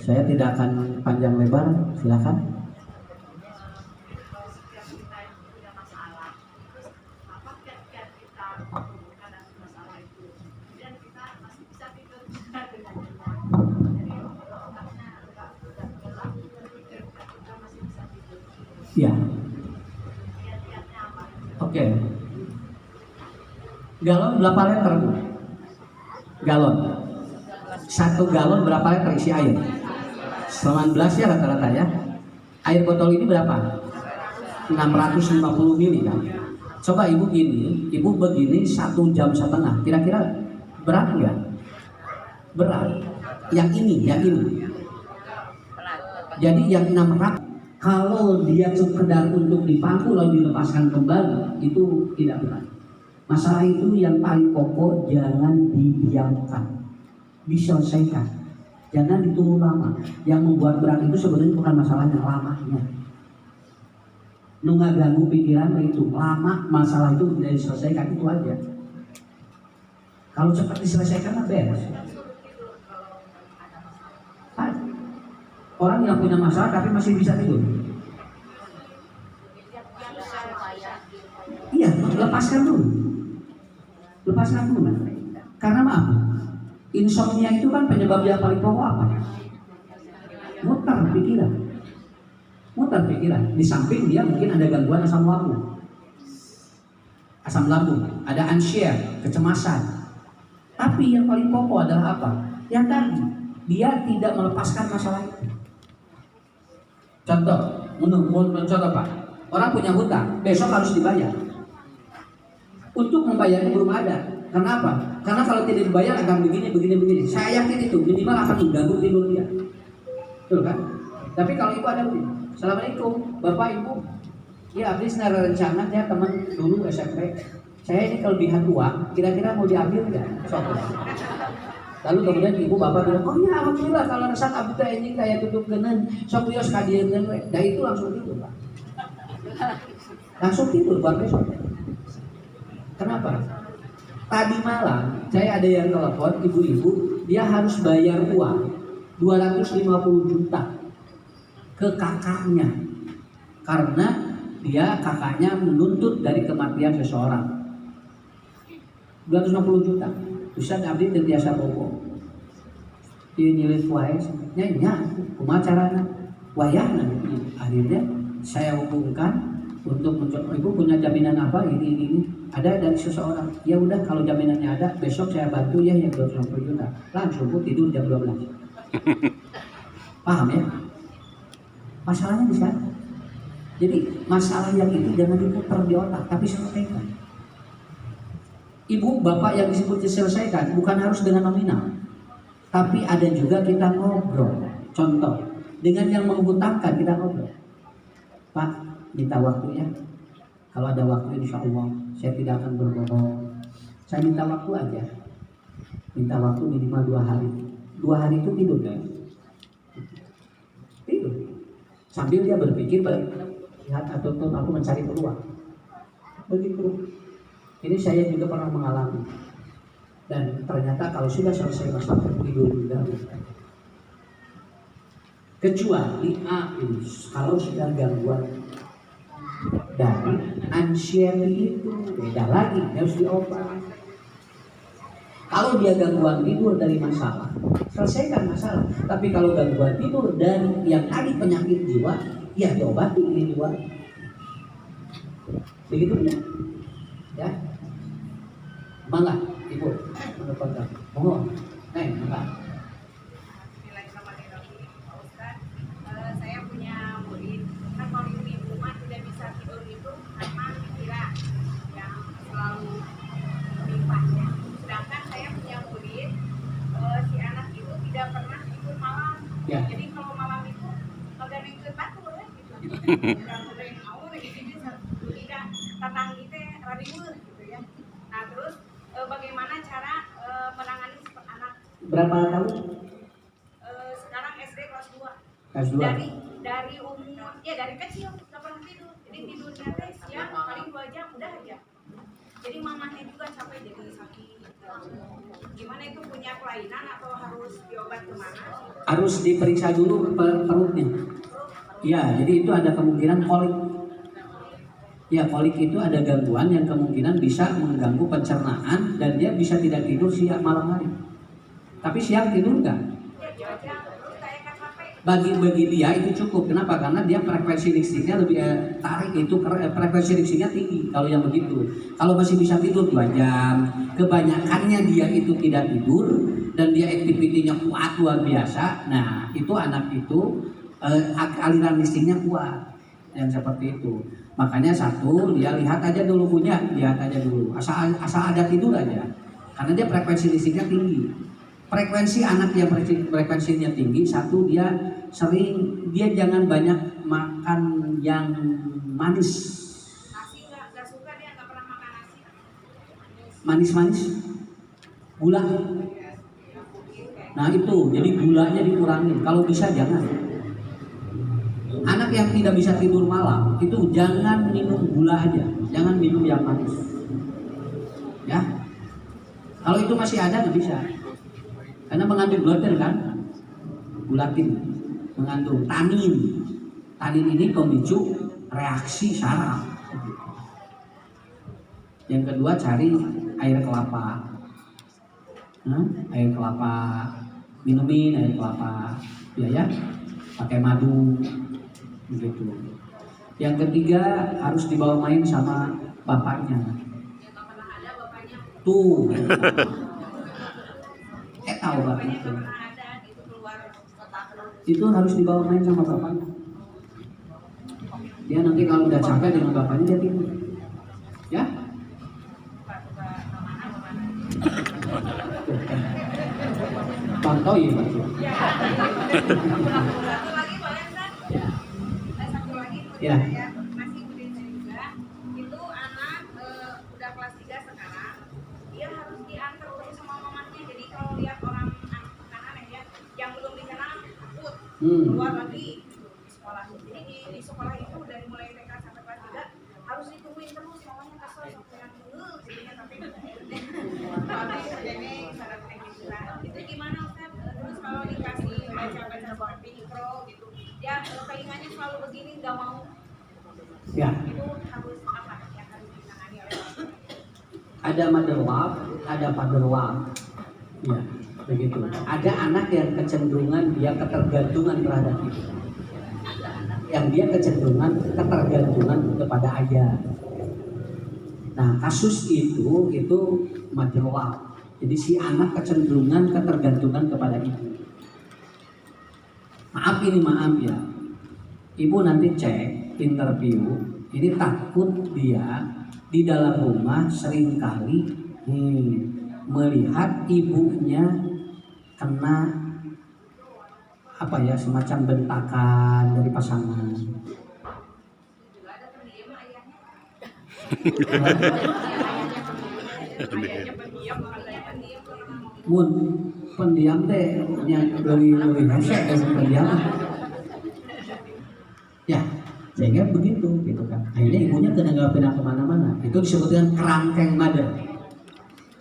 C: Saya tidak akan panjang lebar, silakan. Ya. Oke. Galon berapa liter Bu? Galon. 1 galon berapa liter isi air? 19 ya rata-rata ya. Air botol ini berapa? 650 ml kan. Coba Ibu gini, Ibu begini 1 jam setengah. Kira-kira berat nggak? Berat. Yang ini. Jadi yang 600 kalau dia sekedar untuk dipangku lalu dilepaskan kembali itu tidak berat. Masalah itu yang paling pokok jangan didiamkan, diselesaikan, jangan ditunggu lama. Yang membuat berat itu sebenarnya bukan masalahnya, lamanya. Nunggu ganggu pikiran itu lama, masalah itu tidak diselesaikan itu aja. Kalau cepat diselesaikan beres. Orang yang punya masalah tapi masih bisa tidur. Iya, lepaskan dulu. Karena maaf, insomnia itu kan penyebab yang paling pokok apa? Mutar pikiran. Di samping dia mungkin ada gangguan asam lambung, ada anxiety, kecemasan. Tapi yang paling pokok adalah apa? Yang tadi, dia tidak melepaskan masalah itu. Contoh Pak, orang punya hutang, besok harus dibayar. Untuk membayarnya belum ada. Kenapa? Karena kalau tidak dibayar akan begini. Saya yakin itu minimal akan mengganggu tidur dia. Betul kan? Tapi kalau Ibu ada begini, Assalamualaikum Bapak Ibu. Ya habis rencana dia teman dulu SMP saya ini kelebihan uang, kira-kira mau diambil nggak? Sok. Lalu kemudian ibu bapak bilang, oh ya alhamdulillah kalau resat abdi teh anjing kayak tutup geuneun, sok wios kadieun we. Nah itu langsung tidur, Pak. Langsung tidur buat besok. Kenapa? Tadi malam saya ada yang telepon ibu-ibu, dia harus bayar uang 250 juta ke kakaknya karena kakaknya menuntut dari kematian seseorang. 250 juta. Ustaz abdi teu biasa bobo. Ieu nyilit wae nya kumaha carana? Wayahna. Akhirnya saya hubungkan untuk mencoba, ibu punya jaminan apa ini ada dari seseorang. Ya udah kalau jaminannya ada besok saya bantu ya yang 250 juta. Langsung bu tidur jam 12. Paham ya? Masalahnya di sana. Jadi masalah yang itu jangan diputar di otak tapi selesaikan. Ibu bapak yang disebut diselesaikan bukan harus dengan nominal, tapi ada juga kita ngobrol. Contoh dengan yang menghutangkan kita ngobrol. Pak, minta waktunya. Kalau ada waktu insya Allah saya tidak akan berbohong. Saya minta waktu aja. Minta waktu minimal 2 hari. 2 hari itu tidur kan? Tidur. Sambil dia berpikir lihat atau aku mencari peluang. Begitu. Ini saya juga pernah mengalami. Dan ternyata kalau sudah selesai masalah tidur juga. Kecuali kalau sudah gangguan dari anxiety itu beda lagi, harus diobat. Kalau dia gangguan tidur dari masalah, selesaikan masalah. Tapi kalau gangguan tidur dari yang tadi penyakit jiwa, ya diobati ini jiwa. Begitu ya. Mangga, ibu, mendapatkan. Mohon, mangga.
B: Saya punya murid, kan kalau ibu mah tidak bisa tidur itu karena pikiran yang selalu melimpahnya. Sedangkan saya punya murid, si anak itu tidak pernah tidur malam.
C: Ya.
B: Jadi kalau malam itu agak ikut batur ya gitu. Udah yang awal gitu tidak tatang kita radiur gitu ya. Nah terus bagaimana cara menangani anak?
C: Berapa tahun?
B: Sekarang SD kelas 2.
C: Kelas 2.
B: Dari umur ya dari kecil nggak pernah tidur. Jadi tidurnya teh siang paling 2 jam udah aja. Jadi mamanya juga capek jadi sakit. Gimana itu punya kelainan atau harus diobat kemana?
C: Harus diperiksa dulu perutnya. Ya, jadi itu ada kemungkinan kolik. Ya, kolik itu ada gangguan yang kemungkinan bisa mengganggu pencernaan dan dia bisa tidak tidur siang malam hari. Tapi siang tidur enggak?
B: Ya 2 jam terus kayak capek.
C: Bagi dia itu cukup. Kenapa? Karena dia frekuensi listriknya lebih tarik itu frekuensi listriknya tinggi. Kalau yang begitu, kalau masih bisa tidur 2 jam, kebanyakannya dia itu tidak tidur dan dia aktivitinya kuat luar biasa. Nah, itu anak itu aliran listriknya kuat. Yang seperti itu. Makanya satu, dia lihat aja dulu lihat aja dulu. Asal ada tidur aja. Karena dia frekuensi listriknya tinggi. Frekuensi anak yang frekuensinya tinggi, satu dia jangan banyak makan yang manis.
B: Nasi nggak suka, dia nggak pernah makan nasi.
C: Manis-manis, gula. Nah itu, jadi gulanya dikurangin. Kalau bisa jangan. Anak yang tidak bisa tidur malam itu jangan minum gula aja, jangan minum yang manis. Ya, kalau itu masih ada nggak bisa. Karena mengandung gluten kan, gulatin, mengandung tanin. Tanin ini pemicu reaksi saraf. Yang kedua cari air kelapa. Air kelapa, minumin air kelapa, ya, pakai madu, begitu. Yang ketiga harus dibawa main sama bapaknya.
B: Ya nggak pernah ada bapaknya.
C: Tuh. Tahu Pak.
B: Bapaknya nggak pernah ada gitu keluar kota.
C: Itu harus dibawa main sama bapaknya. Dia nanti kalau udah capek dengan bapaknya dia tidur. Ya? Pantau ya Pak.
B: Satu lagi boleh Ustaz? Satu lagi
C: Ya.
B: saya masih murid saya juga. Itu anak udah kelas 3 keluar lagi di sekolah. Jadi di sekolah itu dari mulai TK sampai kelas 3 harus ditungguin terus, mamanya kesel sampai yang jadinya tapi habis jadi syarat kayak gitu lah. Itu gimana Ustaz? Terus kalau dikasih baca-baca seperti Iqra gitu, ya telinganya selalu begini nggak mau.
C: Ya,
B: Itu harus apa yang harus ditangani oleh orang?
C: ada mother love, ada father love. Ya, begitu. Ada anak yang kecenderungan dia ketergantungan terhadap ibu. Yang dia kecenderungan ketergantungan kepada ayah. Nah, kasus itu mother love. Jadi si anak kecenderungan ketergantungan kepada ibu. Maaf ya. Ibu nanti cek interview, ini takut dia di dalam rumah seringkali melihat ibunya kena apa ya, semacam bentakan dari pasangan.
B: Juga ada pendiam ayahnya. Ayahnya pendiam, bukan yang pendiam.
C: Mun pendiam teh yang lebih hesek pendiam. Ya, sehingga begitu gitu kan. Akhirnya ibunya kena pindah kemana-mana. Itu disebut dengan kerangkeng mother.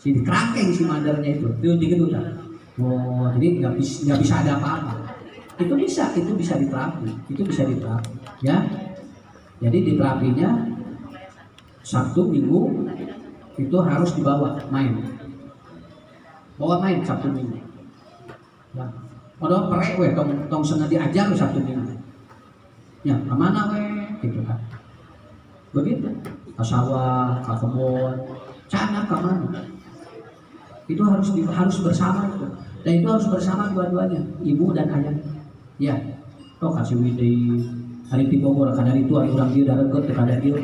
C: Si kerangkeng si mothernya itu gitu kan. Oh, jadi nggak bisa ada apa-apa. Itu bisa diterapi, ya. Jadi diterapinya Sabtu Minggu itu harus dibawa main Sabtu Minggu. Ya, padahal perek we tong sengaja diajar Sabtu Minggu. Ya, kemana we? Gitu kan. Begitu. Ke sawah, ke kebun, cana kemana? Itu harus bersama itu. Dan itu harus bersama dua-duanya, ibu dan ayah. Ya, toh kasih widi hari di Bogor, kadang itu hari orang dia dareget kadang dia.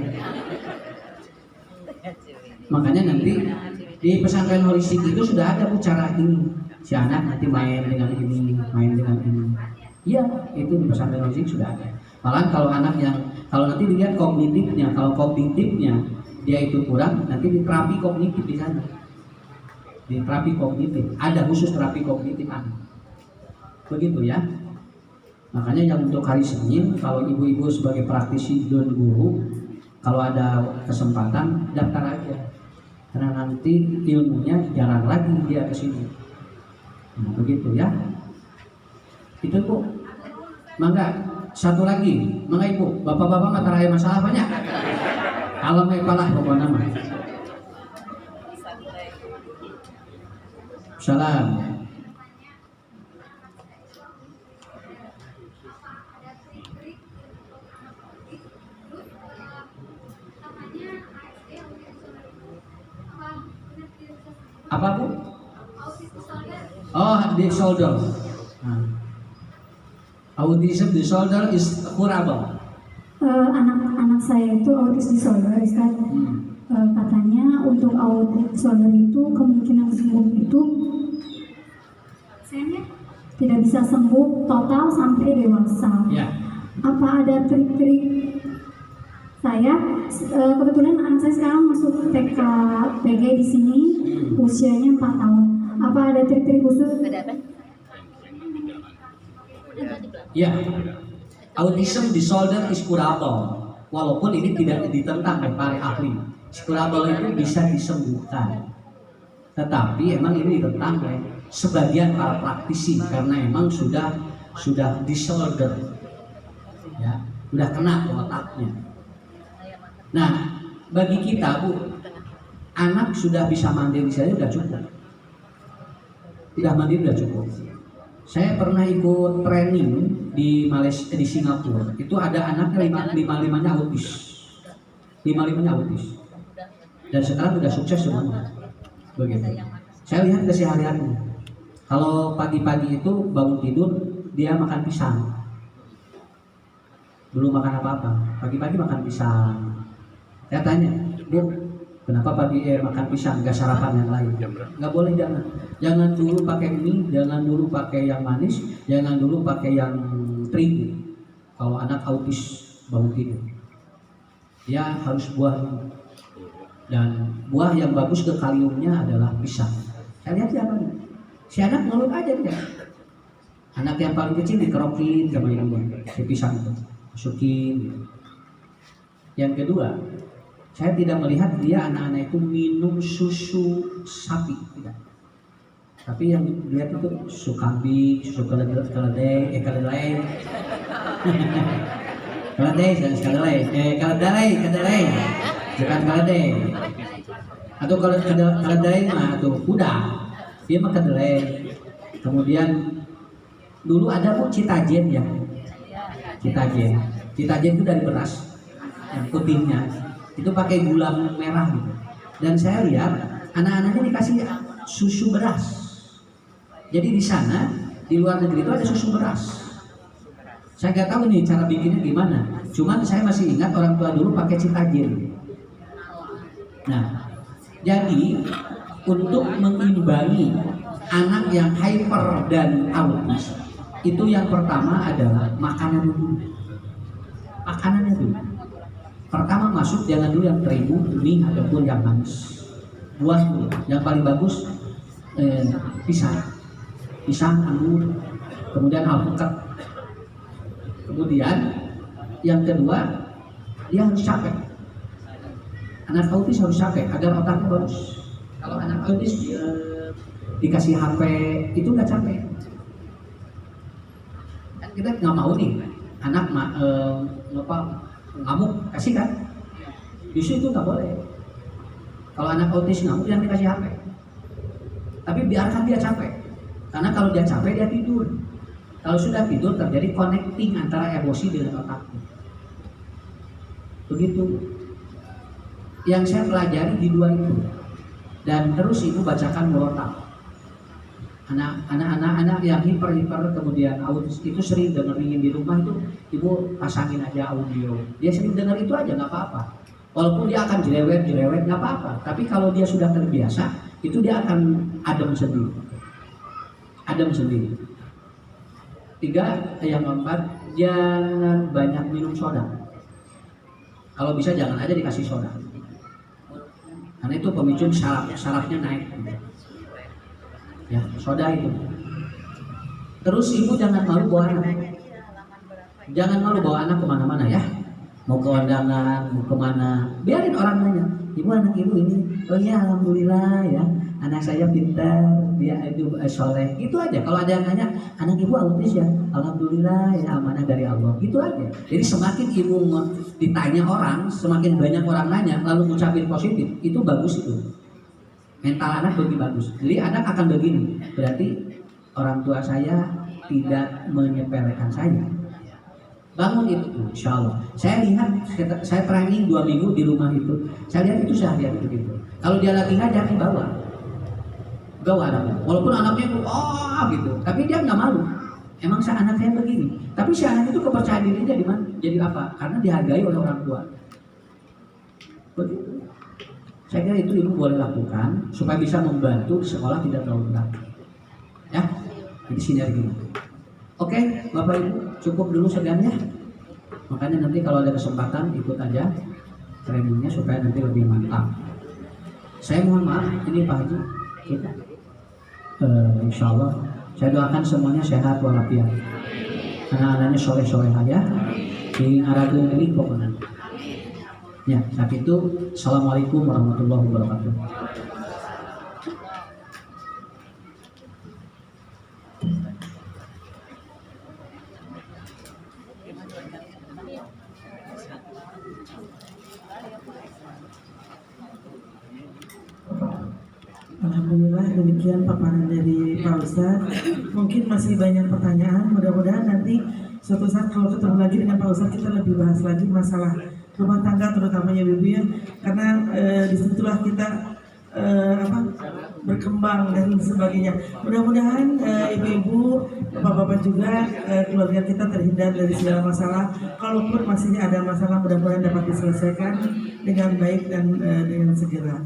C: Makanya nanti di pesantren holistik itu sudah ada cara ini. Si anak nanti main dengan ini. Iya, itu di pesantren holistik sudah ada. Malah kalau nanti dilihat kognitifnya, kalau kognitifnya dia itu kurang, nanti diterapi kognitif di sana. Di terapi kognitif, ada khusus terapi kognitif anak. Begitu ya. Makanya yang untuk hari Senin, kalau ibu-ibu sebagai praktisi dan guru, kalau ada kesempatan daftar aja. Karena nanti ilmunya jarang lagi dia ke sini. Nah, begitu ya. Itu Bu. Mangga, satu lagi, mangga Ibu, bapak-bapak mata raya masalah banyak. Kalau mau kalah pokoknya mah. Salam. Apa Bu? Oh, disorder. Autism disorder is curable.
D: Anak saya itu autis disorder, Ustaz. Katanya untuk autis disorder itu kemungkinan sembuh itu tidak bisa sembuh total sampai dewasa.
C: Ya.
D: Apa ada trik-trik? Saya kebetulan anak saya sekarang masuk TK PG di sini, usianya 4 tahun. Apa ada trik-trik khusus?
C: Ya. Autism disorder is curable. Walaupun ini tidak ditentang oleh para ahli. Curable itu bisa disembuhkan. Tetapi emang ini ditentang oleh sebagian para praktisi karena emang sudah disorder. Ya, sudah kena otaknya. Nah, bagi kita Bu, anak sudah bisa mandiri saja sudah cukup. Tidak mandiri sudah cukup. Saya pernah ikut training di Malaysia, di Singapura. Itu ada anaknya 5-5-nya autis. 5-5-nya autis. Dan sekarang sudah sukses semuanya. Begitu. Saya lihat kesehariannya. Kalau pagi-pagi itu bangun tidur dia makan pisang. Belum makan apa-apa. Pagi-pagi makan pisang. Saya tanya, Bu, kenapa pagi makan pisang, nggak sarapan yang lain? Nggak boleh, jangan dulu pakai mie, jangan dulu pakai yang manis, jangan dulu pakai yang terigu. Kalau anak autis bangun tidur, dia harus buah dulu. Dan buah yang bagus ke kaliumnya adalah pisang. Saya lihat siapa nih? Si anak ngeluh aja dia. Anak yang paling kecil dikerokin sama ibunya, dipisah itu, masukin. Gitu. Yang kedua, saya tidak melihat dia anak-anak itu minum susu sapi, tidak. Tapi yang dilihat itu susu kambing, susu keledai, keledai, bukan keledai. Atau kalau keledai mah tuh kuda, dia mah kedelai. Kemudian dulu ada pun citajen ya, citajen itu dari beras yang putihnya, itu pakai gula merah gitu. Dan saya lihat anak-anaknya dikasih susu beras. Jadi di sana di luar negeri itu ada susu beras. Saya nggak tahu nih cara bikinnya gimana. Cuman saya masih ingat orang tua dulu pakai citajen. Nah, jadi untuk mengimbangi anak yang hyper dan autis, itu yang pertama adalah makanannya dulu. Makanannya dulu. Pertama masuk jangan dulu yang terigu, mie ataupun yang manis. Buah dulu. Yang paling bagus pisang, anggur, kemudian alpukat. Kemudian yang kedua dia harus capek. Anak autis harus capek agar otaknya bagus. Kalau anak autis dikasih HP itu nggak capek. Kan kita nggak mau nih anak ngamuk kasih kan? Justru itu nggak boleh. Kalau anak autis ngamuk jangan dikasih HP. Tapi biarkan dia capek. Karena kalau dia capek dia tidur. Kalau sudah tidur terjadi connecting antara emosi dengan otaknya. Begitu. Yang saya pelajari di dua itu. Dan terus ibu bacakan murotal. Anak-anak yang hiper kemudian autis itu sering dengerin di rumah itu, ibu pasangin aja audio. Dia sering denger itu aja nggak apa-apa. Walaupun dia akan jerewet nggak apa-apa. Tapi kalau dia sudah terbiasa, itu dia akan adem sendiri. 3, yang keempat, jangan banyak minum soda. Kalau bisa jangan aja dikasih soda. Karena itu pemicu sarafnya naik. Ya, soda itu. Terus ibu jangan malu bawa anak. Jangan malu bawa anak kemana-mana ya. Mau ke undangan, mau kemana. Biarin orang nanya, ibu anak ibu ini. Oh iya, alhamdulillah ya. Anak saya pintar, dia itu soleh. Itu aja. Kalau ada yang nanya, anak ibu autis ya. Alhamdulillah ya, amanah dari Allah. Itu aja. Jadi semakin ibu ditanya orang, semakin banyak orang nanya, lalu ngucapin positif, itu bagus itu. Mental anak lebih bagus. Jadi anak akan begini. Berarti orang tua saya tidak menyepelekan saya. Bangun itu, insya Allah. Saya lihat, saya training 2 minggu di rumah itu. Saya lihat itu seharian begitu. Kalau dia lagi ngajar, bawa anaknya. Walaupun anaknya itu, gitu. Tapi dia nggak malu. Emang anak saya begini. Tapi si anak itu kepercayaan dirinya di mana? Jadi apa? Karena dihargai oleh orang tua. Begitu. Saya kira itu ibu boleh lakukan supaya bisa membantu di sekolah tidak terlalu berat. Ya, jadi sinergi. Oke, Bapak Ibu, cukup dulu sekian ya. Makanya nanti kalau ada kesempatan ikut aja trainingnya supaya nanti lebih mantap. Saya mohon maaf, ini Pak Haji, kita insya Allah saya doakan semuanya sehat walafiat. Anak-anaknya soleh-soleh aja. Di aragun ini pokoknya. Ya, saat itu Assalamualaikum warahmatullahi wabarakatuh.
A: Alhamdulillah demikian paparan dari Pak Ustadz. Mungkin masih banyak pertanyaan. Mudah-mudahan nanti suatu saat kalau ketemu lagi dengan Pak Ustadz kita lebih bahas lagi masalah rumah tangga terutamanya ibu ya. Karena disitulah kita berkembang dan sebagainya. Mudah-mudahan ibu-ibu, bapak-bapak juga keluarga kita terhindar dari segala masalah. Kalaupun masih ada masalah, mudah-mudahan dapat diselesaikan dengan baik dan dengan segera.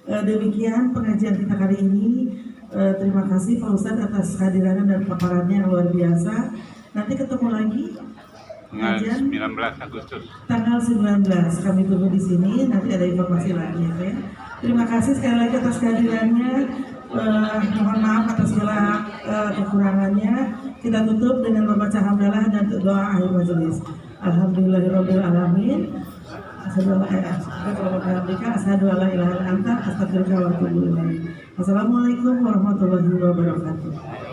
A: Demikian pengajian kita kali ini. Terima kasih Pak Ustadz atas kehadirannya dan paparannya yang luar biasa. Nanti ketemu lagi pengajian
E: 19 Agustus.
A: Tanggal 19 kami tunggu di sini. Nanti ada informasi lagi ya. Terima kasih sekali lagi atas kehadirannya. Mohon maaf atas segala kekurangannya. Kita tutup dengan membaca hamdalah dan doa akhir majelis. Alhamdulillahirabbil alamin. Asyhadu an la ilaha illa anta astaghfiruka wa atubu ilaik. Wassalamualaikum warahmatullahi wabarakatuh.